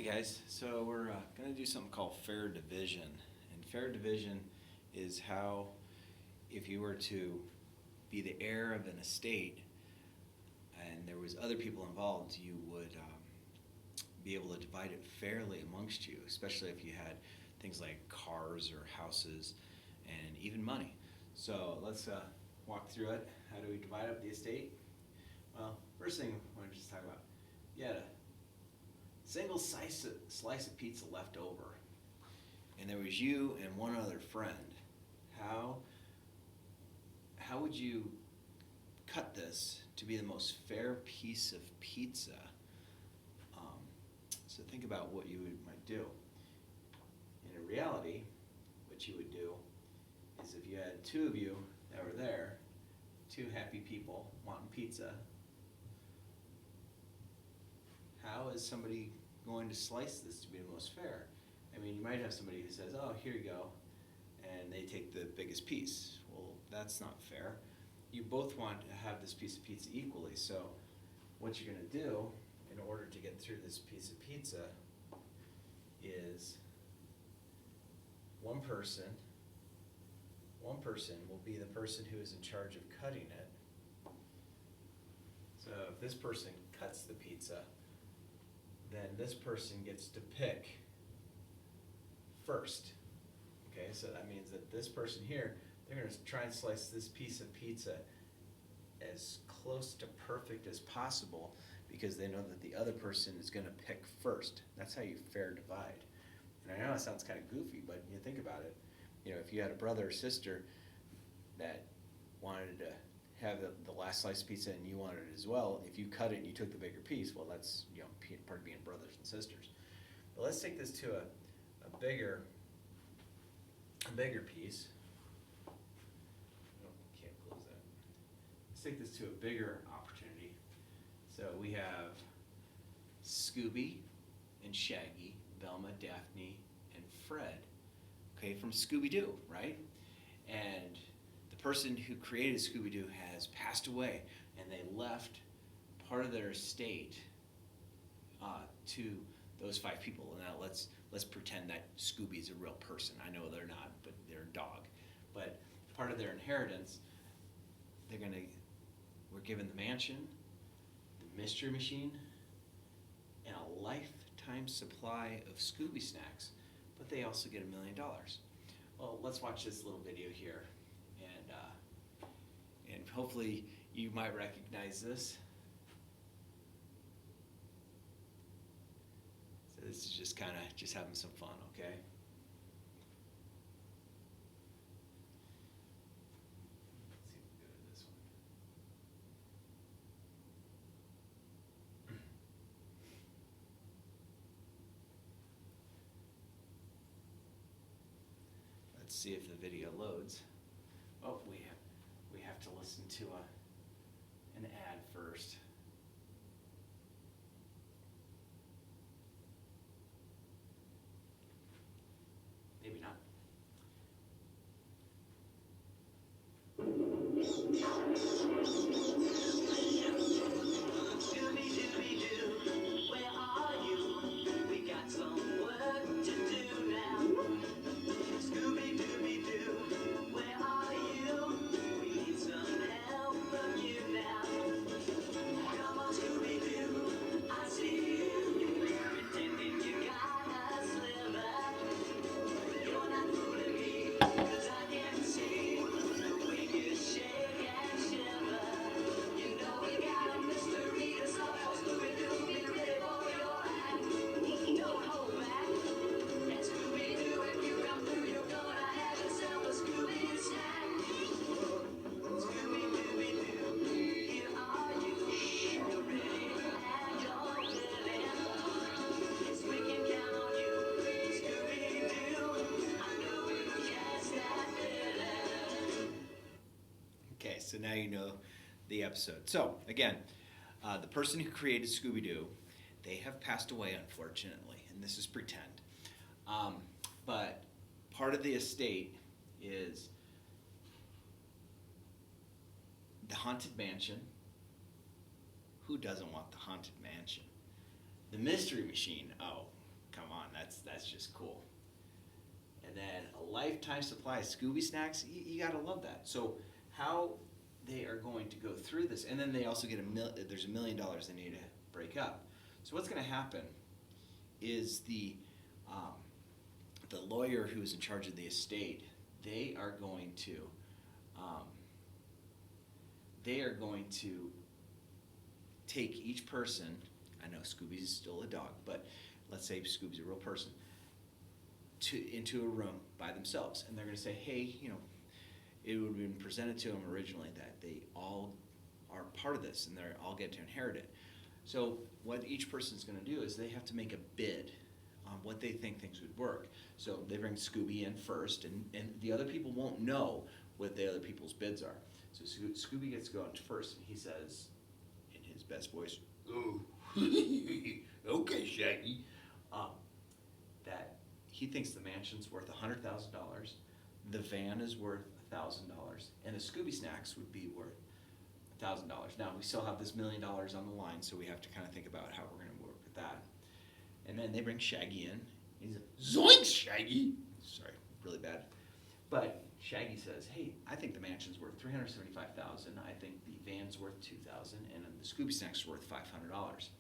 Guys, so we're going to do something called fair division. And fair division is how, if you were to be the heir of an estate and there was other people involved, you would be able to divide it fairly amongst you, especially if you had things like cars or houses and even money. So let's walk through it. How do we divide up the estate? Well, first thing I want to just talk about, you had a single slice of pizza left over, and there was you and one other friend. How would you cut this to be the most fair piece of pizza? So think about what you might do. In reality, what you would do is if you had two of you that were there, two happy people wanting pizza, how is somebody going to slice this to be the most fair? I mean, you might have somebody who says, oh, here you go, and they take the biggest piece. Well, that's not fair. You both want to have this piece of pizza equally, so what you're going to do in order to get through this piece of pizza is one person will be the person who is in charge of cutting it. So if this person cuts the pizza, then this person gets to pick first. Okay, so that means that this person here, they're going to try and slice this piece of pizza as close to perfect as possible because they know that the other person is going to pick first. That's how you fair divide. And I know it sounds kind of goofy, but you think about it. You know, if you had a brother or sister that wanted to have the last slice of pizza and you wanted it as well, if you cut it and you took the bigger piece, well, that's, you know, part of being brothers and sisters. But let's take this to a bigger piece. Oh, can't close that. Let's take this to a bigger opportunity. So we have Scooby and Shaggy, Velma, Daphne, and Fred, okay, from Scooby-Doo, right? And the person who created Scooby-Doo has passed away, and they left part of their estate to those 5 people. Now let's pretend that Scooby's a real person. I know they're not, but they're a dog. But part of their inheritance, we're given the mansion, the mystery machine, and a lifetime supply of Scooby snacks. But they also get $1 million. Well, let's watch this little video here, and hopefully you might recognize this. So this is just kind of just having some fun, okay? Let's see if we go to this one. Let's see if the video loads. Oh, we have to listen to an ad first. Maybe not. Scooby-Dooby-Doo, where are you? We got some work to do now. Scooby-Dooby-Doo, where are you? We need some help from you now. Come on, Scooby-Doo, I see you. Pretending you got a sliver. You're not fooling me, 'cause I can see the way you shake and shiver. You know we got a mystery to solve. Scooby-Doo, be ready for your act. Don't hold back. And Scooby-Doo, if you come through, you're gonna have yourself a Scooby snack. Scooby-Dooby-Doo, here are you. You're ready and you're willing. Yes, we can count on you. Scooby-Doo, I know you catch that feeling. Okay, so now you know the episode. So, again, the person who created Scooby-Doo, they have passed away, unfortunately, and this is pretend. But part of the estate is the Haunted Mansion. Who doesn't want the Haunted Mansion? The Mystery Machine. Oh, That's just cool. And then a lifetime supply of Scooby snacks, you gotta love that. So how they are going to go through this, and then they also get there's $1 million they need to break up. So what's gonna happen is the lawyer who's in charge of the estate, they are going to take each person. I know Scooby's still a dog, but let's say Scooby's a real person, into a room by themselves, and they're going to say, hey, it would have been presented to them originally that they all are part of this and they all get to inherit it. So what each person's going to do is they have to make a bid on what they think things would work. So they bring Scooby in first, and the other people won't know what the other people's bids are. So Scooby gets to go out first, and he says, in his best voice, "Oh, okay, Shaggy," that he thinks the mansion's worth $100,000, the van is worth $1,000, and the Scooby snacks would be worth $1,000. Now we still have this $1 million on the line, so we have to kind of think about how we're going to work with that. And then they bring Shaggy in. He's like, "Zoinks, Shaggy!" Sorry, really bad. But Shaggy says, "Hey, I think the mansion's worth $375,000. I think the van's worth $2,000, and the Scooby snacks are worth $500."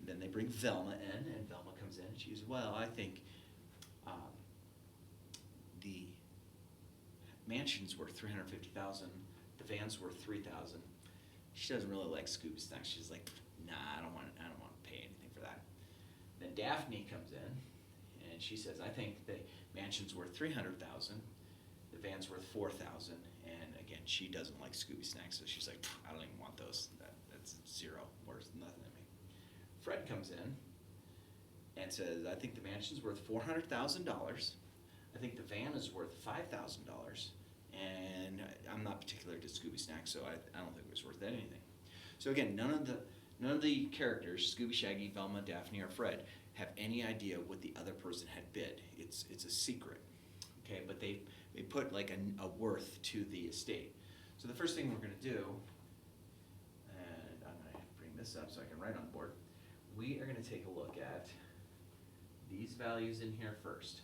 And then they bring Velma in, and Velma comes in, and she says, "Well, I think the mansion's worth $350,000. The van's worth $3,000." She doesn't really like Scooby snacks. She's like, "Nah, I don't want to pay anything for that." Then Daphne comes in, and she says, "I think the mansion's worth $300,000. The van's worth $4,000." And again, she doesn't like Scooby snacks, so she's like, "I don't even want those. That's zero, worth nothing to me." Fred comes in and says, "I think the mansion's worth $400,000. I think the van is worth $5,000, and I'm not particular to Scooby snacks, so I don't think it was worth anything." So again, none of the characters, Scooby, Shaggy, Velma, Daphne, or Fred, have any idea what the other person had bid. It's a secret, okay? But they put like a worth to the estate. So the first thing we're going to do, and I'm going to bring this up so I can write on the board. We are going to take a look at these values in here first.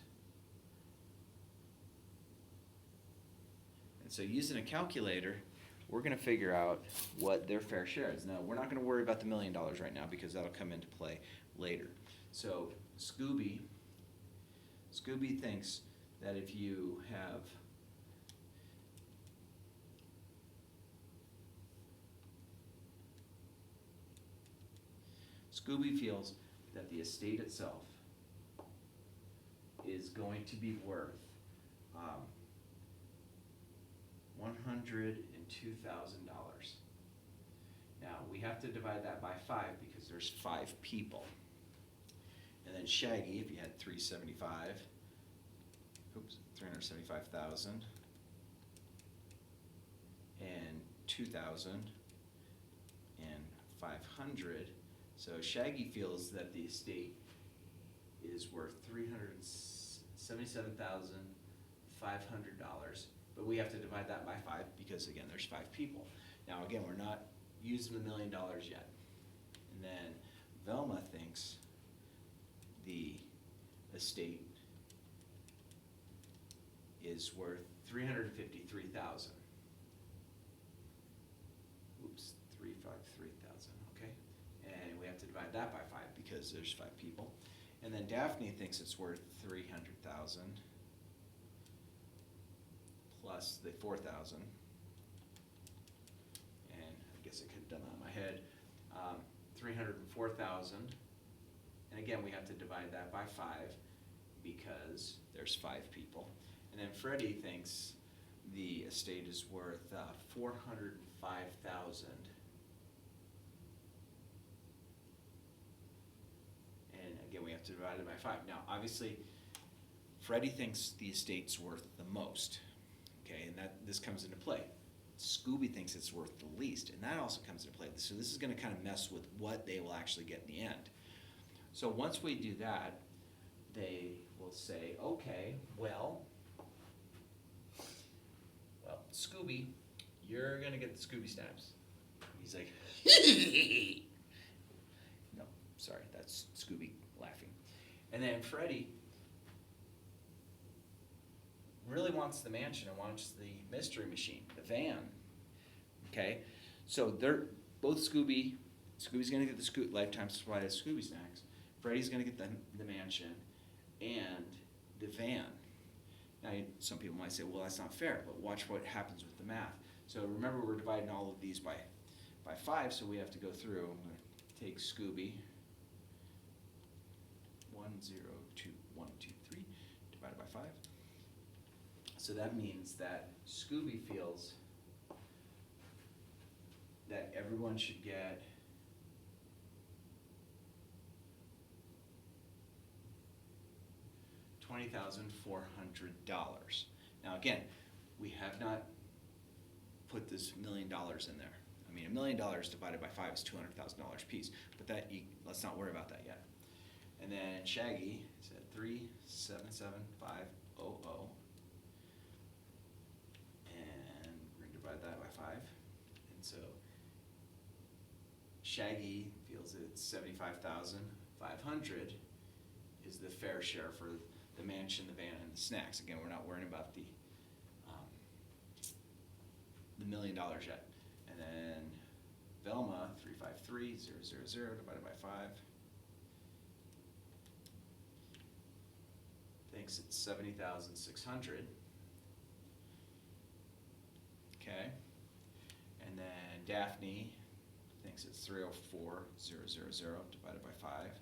And so using a calculator, we're going to figure out what their fair share is. Now, we're not going to worry about the $1 million right now because that'll come into play later. So Scooby thinks that if you have Scooby feels that the estate itself is going to be worth $102,000. Now, we have to divide that by 5 because there's 5 people. And then Shaggy, if you had 375,000 and 2,000 and 500. So Shaggy feels that the estate is worth $377,500, but we have to divide that by 5 because again, there's 5 people. Now again, we're not using the $1 million yet. And then Velma thinks the estate is worth $353,000. Oops, 353,000. Okay, and we have to divide that by 5 because there's 5 people. And then Daphne thinks it's worth $300,000 plus the 4,000. And I guess I could have done that in my head. 304,000. And again, we have to divide that by 5 because there's 5 people. And then Freddie thinks the estate is worth $405,000. And again, we have to divide it by 5. Now, obviously, Freddie thinks the estate's worth the most. Okay, and this comes into play. Scooby thinks it's worth the least, and that also comes into play. So this is going to kind of mess with what they will actually get in the end. So once we do that, they will say, okay, well, Scooby, you're going to get the Scooby snacks. He's like, no, sorry, that's Scooby laughing. And then Freddie really wants the mansion and wants the mystery machine, the van. Okay, so they're both Scooby's gonna get the lifetime supply of Scooby snacks. Freddie's gonna get the mansion and the van. Now, some people might say, well, that's not fair, but watch what happens with the math. So remember, we're dividing all of these by 5, so we have to go through. I'm gonna take Scooby, 1, 0, 2, 1, 2, 3, divided by 5. So that means that Scooby feels that everyone should get $20,400. Now again, we have not put this $1 million in there. I mean, $1 million divided by 5 is $200,000 a piece, but let's not worry about that yet. And then Shaggy is at 377,500, and we're gonna divide that by 5. And so Shaggy feels that it's 75,500 is the fair share for the mansion, the van, and the snacks. Again, we're not worrying about the $1 million yet. And then Velma, 353,000 divided by 5. Thinks it's 70,600. Okay. And then Daphne thinks it's 304,000 divided by 5,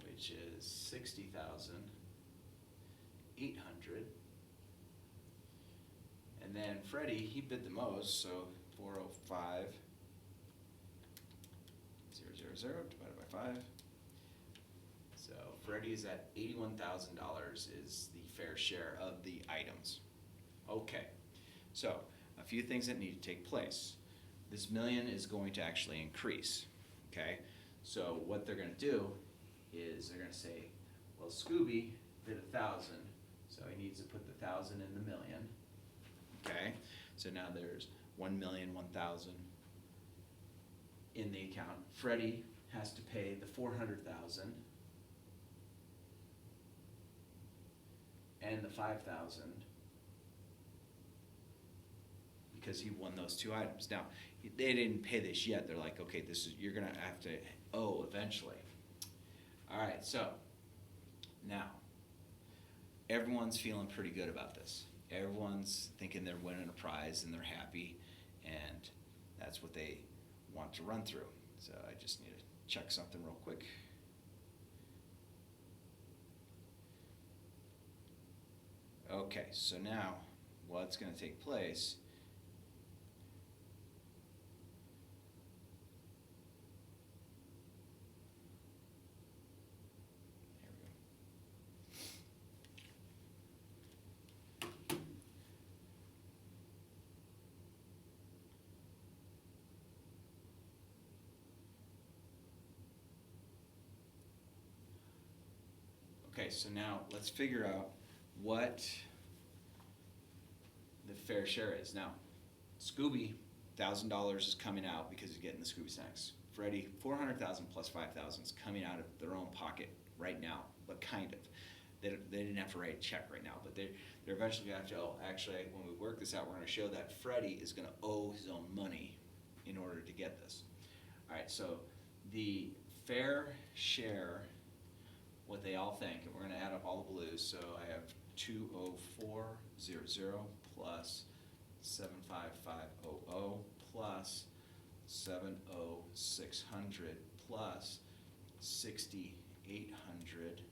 which is 60,800. And then Freddie, he bid the most, so 405,000 divided by 5. So Freddie's at $81,000 is the fair share of the items. Okay, so a few things that need to take place. This million is going to actually increase, okay? So what they're gonna do is they're gonna say, well, Scooby bid 1,000, so he needs to put the 1,000 in the million, okay? So now there's 1,001,000 in the account. Freddie has to pay the 400,000 and the 5,000 because he won those two items. Now, they didn't pay this yet. They're like, okay, you're gonna have to owe eventually. All right, so now everyone's feeling pretty good about this. Everyone's thinking they're winning a prize and they're happy, and that's what they want to run through. So I just need to check something real quick. Okay, so now what's going to take place Okay, so now let's figure out what the fair share is. Now, Scooby, $1,000 is coming out because he's getting the Scooby snacks. Freddie, 400,000 plus 5,000 is coming out of their own pocket right now, but kind of. They didn't have to write a check right now, but they're eventually going to have to owe. Actually, when we work this out, we're going to show that Freddie is going to owe his own money in order to get this. All right, so the fair share, what they all think, and we're going to add up all the blues. So I have 204,000 plus 75500 plus 70600 plus 6800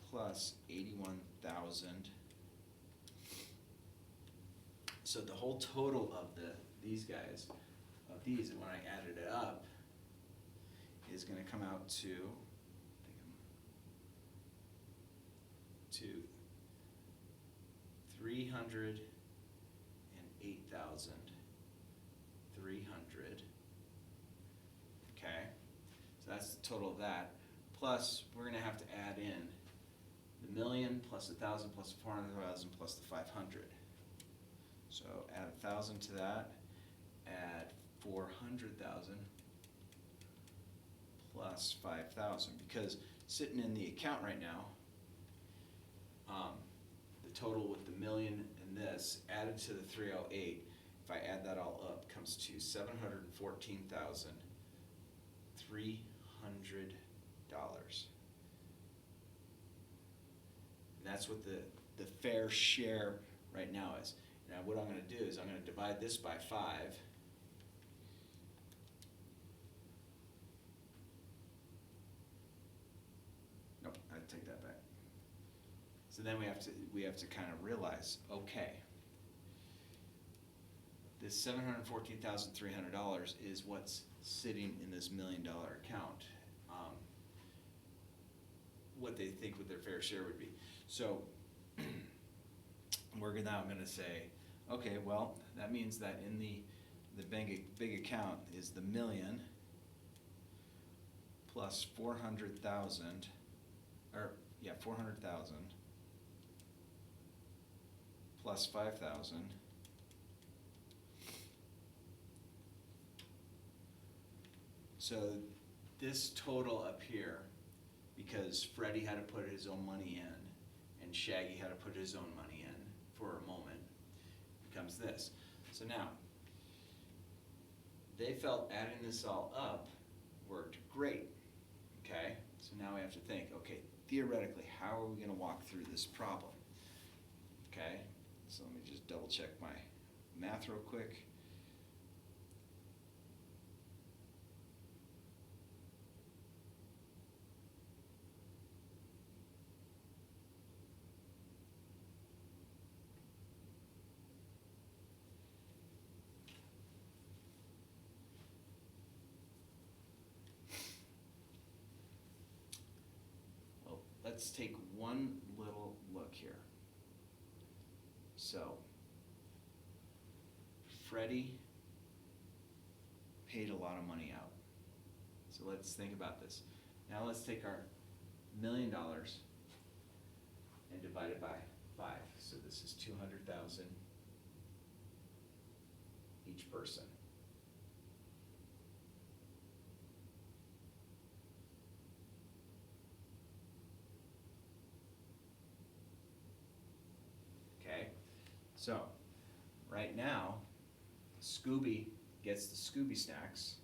plus 81,000. So the whole total of these guys, and when I added it up, is going to come out to 308,300. Okay, so that's the total of that. Plus, we're going to have to add in the million plus 1,000 plus 400,000 plus the 500. So add 1,000 to that. Add 400,000 plus 5,000, because sitting in the account right now, the total with the million and this added to the 308, if I add that all up, comes to $714,300. And that's what the fair share right now is. Now what I'm gonna do is I'm gonna divide this by 5. Nope, I take that back. So then we have to kind of realize, okay, this $714,300 is what's sitting in this $1 million account. What they think what their fair share would be. So I'm gonna say, okay, well, that means that in the big account is the million plus 400,000, or yeah, 400,000 plus 5,000 so this total up here, because Freddie had to put his own money in and Shaggy had to put his own money in for a moment, becomes this. So now, they felt adding this all up worked great, okay? So now we have to think, okay, theoretically, how are we gonna walk through this problem? Okay, so let me just double check my math real quick. Let's take one little look here. So, Freddie paid a lot of money out. So let's think about this. Now let's take our $1 million and divide it by 5. So this is 200,000 each person. So, right now, Scooby gets the Scooby Snacks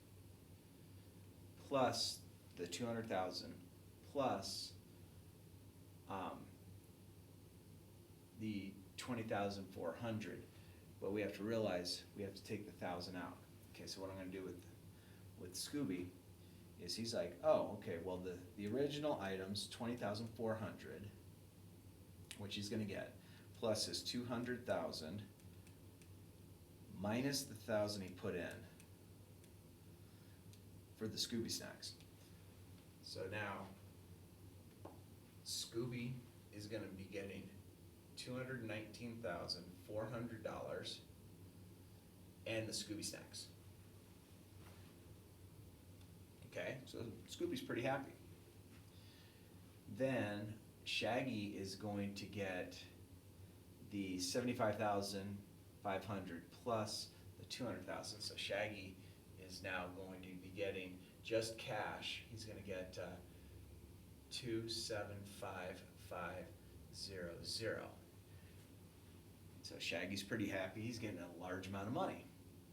plus the 200,000 plus the 20,400. But we have to realize we have to take the 1,000 out. Okay, so what I'm going to do with Scooby is he's like, oh, okay, well the original items 20,400, which he's going to get, plus his 200,000 minus the 1,000 he put in for the Scooby Snacks. So now Scooby is going to be getting $219,400 and the Scooby Snacks. Okay, so Scooby's pretty happy. Then Shaggy is going to get the 75,500 plus the 200,000. So Shaggy is now going to be getting just cash. He's going to get 275,500. So Shaggy's pretty happy. He's getting a large amount of money.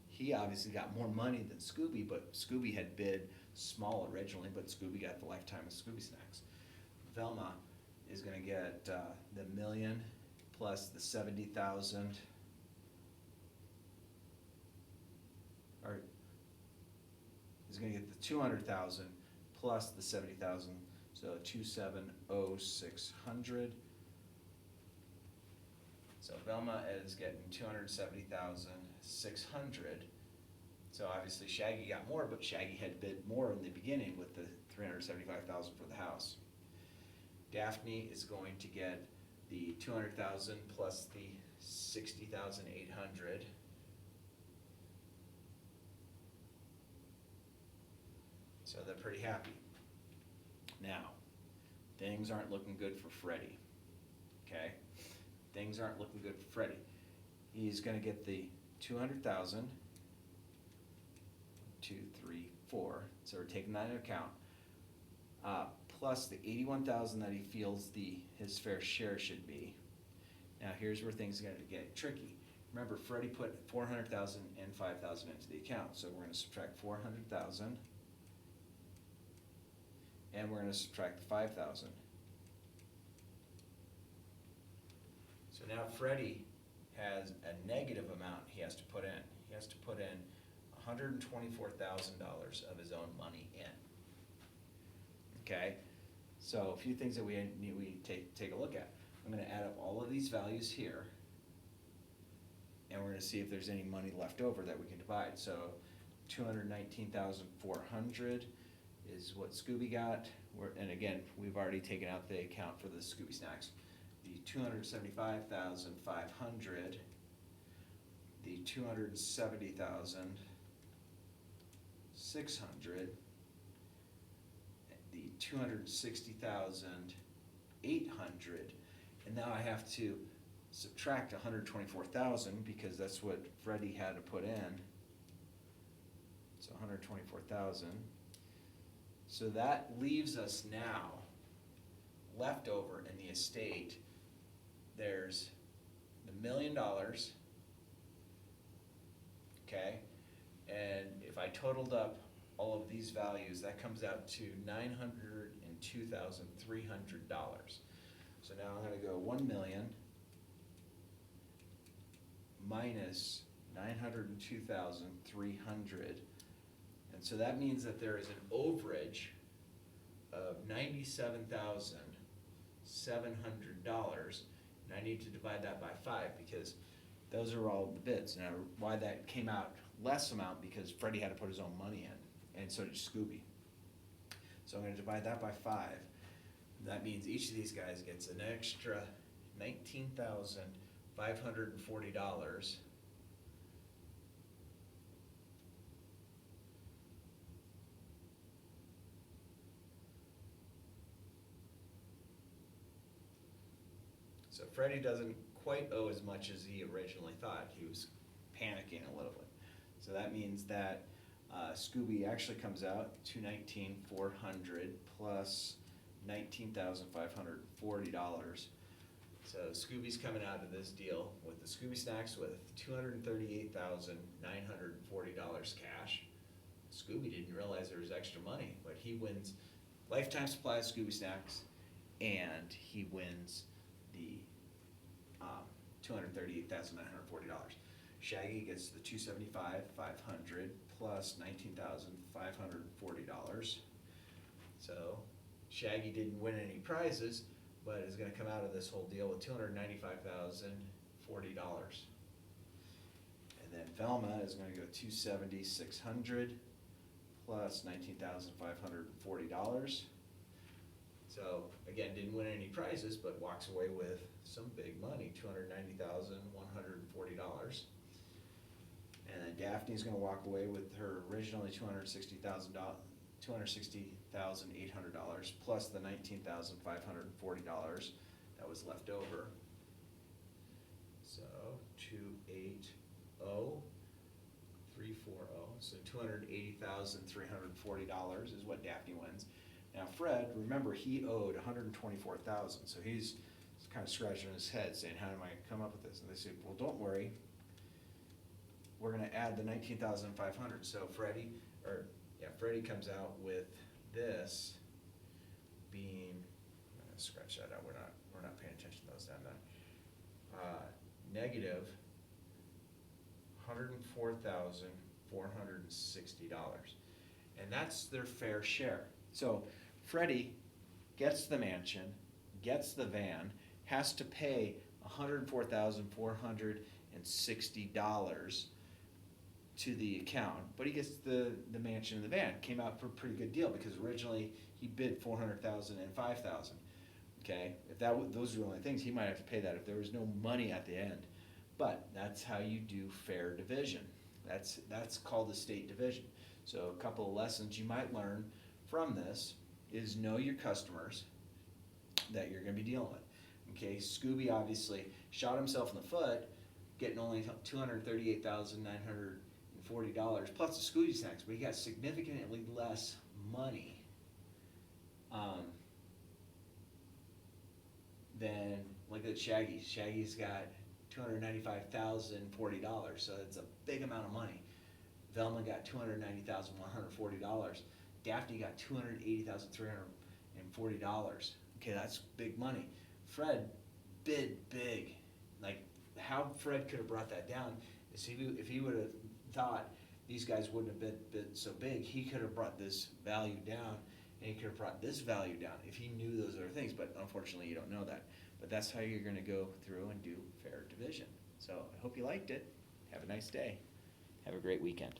He obviously got more money than Scooby, but Scooby had bid small originally, but Scooby got the lifetime of Scooby Snacks. Velma is going to get the $1 million plus the 70,000, or is going to get the 200,000 plus the 70,000, so 270,600. So Velma is getting 270,600. So obviously Shaggy got more, but Shaggy had bid more in the beginning with the 375,000 for the house. Daphne is going to get the 200,000 plus the 60,800. So they're pretty happy. Now, things aren't looking good for Freddie. Okay? Things aren't looking good for Freddie. He's going to get the 200,000. 1, 2, 3, 4. So we're taking that into account. plus the 81,000 that he feels his fair share should be. Now, here's where things are gonna get tricky. Remember, Freddie put 400,000 and 5,000 into the account, so we're gonna subtract 400,000, and we're gonna subtract the 5,000. So now Freddie has a negative amount he has to put in. He has to put in $124,000 of his own money in. Okay, so a few things that we take a look at. I'm gonna add up all of these values here, and we're gonna see if there's any money left over that we can divide. So 219,400 is what Scooby got. And again, we've already taken out the account for the Scooby Snacks. The 275,500, the 270,600, the 260,800, and now I have to subtract 124,000 because that's what Freddie had to put in. So 124,000. So that leaves us now left over in the estate. There's the $1 million, okay? And if I totaled up all of these values, that comes out to $902,300. So now I'm gonna go 1 million minus 902,300. And so that means that there is an overage of $97,700. And I need to divide that by 5 because those are all the bids. Now, why that came out less amount, because Freddie had to put his own money in, and so did Scooby. So I'm gonna divide that by 5. That means each of these guys gets an extra $19,540. So Freddie doesn't quite owe as much as he originally thought. He was panicking a little bit. So that means that Scooby actually comes out to $19,400 plus $19,540. So Scooby's coming out of this deal with the Scooby Snacks with $238,940 cash. Scooby didn't realize there was extra money, but he wins lifetime supply of Scooby Snacks, and he wins the $238,940. Shaggy gets the $275,500 plus $19,540. So Shaggy didn't win any prizes, but is going to come out of this whole deal with $295,040. And then Velma is going to go $270,600 plus $19,540. So again, didn't win any prizes, but walks away with some big money, $290,140. And then Daphne's gonna walk away with her originally $260,800 plus the $19,540 that was left over. So 280,340. So $280,340 is what Daphne wins. Now Fred, remember, he owed $124,000, so he's kind of scratching his head saying, how am I gonna come up with this? And they say, well, don't worry, we're gonna add the $19,500. So Freddie comes out with this being, I'm gonna scratch that out, we're not paying attention to those down there. Negative $104,460. And that's their fair share. So Freddie gets the mansion, gets the van, has to pay $104,460 to the account, but he gets the mansion and the van. Came out for a pretty good deal because originally he bid $400,000 and $5,000. Okay, if those were the only things, he might have to pay that if there was no money at the end. But that's how you do fair division. That's called estate division. So a couple of lessons you might learn from this is know your customers that you're going to be dealing with. Okay, Scooby obviously shot himself in the foot, getting only $238,940 plus the Scooby Snacks, but he got significantly less money Then look at Shaggy. Shaggy's got $295,040, so it's a big amount of money. Velma got $290,140. Daphne got $280,340. Okay, that's big money. Fred bid big. Like, how Fred could have brought that down is if he would have thought these guys wouldn't have bid so big, he could have brought this value down, and he could have brought this value down if he knew those other things. But unfortunately, you don't know that. But that's how you're going to go through and do fair division. So I hope you liked it. Have a nice day. Have a great weekend.